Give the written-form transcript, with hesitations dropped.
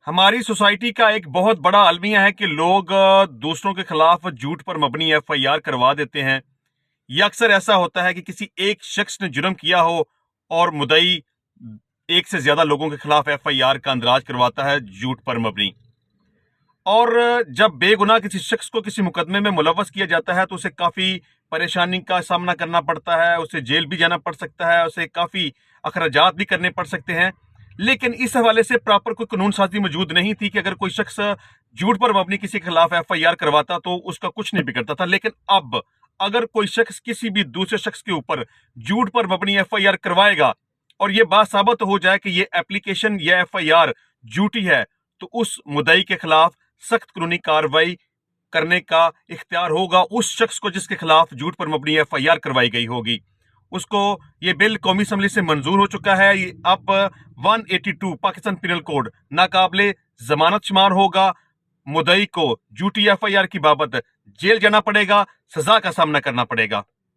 ہماری سوسائٹی کا ایک بہت بڑا المیہ ہے کہ لوگ دوسروں کے خلاف جھوٹ پر مبنی ایف آئی آر کروا دیتے ہیں. یہ اکثر ایسا ہوتا ہے کہ کسی ایک شخص نے جرم کیا ہو اور مدعی ایک سے زیادہ لوگوں کے خلاف ایف آئی آر کا اندراج کرواتا ہے جھوٹ پر مبنی. اور جب بے گناہ کسی شخص کو کسی مقدمے میں ملوث کیا جاتا ہے تو اسے کافی پریشانی کا سامنا کرنا پڑتا ہے، اسے جیل بھی جانا پڑ سکتا ہے، اسے کافی اخراجات بھی کرنے پڑ سکتے ہیں. لیکن اس حوالے سے پراپر کوئی قانون سازی موجود نہیں تھی کہ اگر کوئی شخص جھوٹ پر مبنی کسی کے خلاف ایف آئی آر کرواتا تو اس کا کچھ نہیں بگڑتا تھا. لیکن اب اگر کوئی شخص کسی بھی دوسرے شخص کے اوپر جھوٹ پر مبنی ایف آئی آر کروائے گا اور یہ بات ثابت ہو جائے کہ یہ ایپلیکیشن یا ایف آئی آر جھوٹی ہے تو اس مدعی کے خلاف سخت قانونی کارروائی کرنے کا اختیار ہوگا اس شخص کو جس کے خلاف جھوٹ پر مبنی ایف آئی آر کروائی گئی ہوگی. اس کو یہ بل قومی اسمبلی سے منظور ہو چکا ہے. اب 182 پاکستان پینل کوڈ ناقابل ضمانت شمار ہوگا. مدعی کو جھوٹی ایف آئی آر کی بابت جیل جانا پڑے گا، سزا کا سامنا کرنا پڑے گا.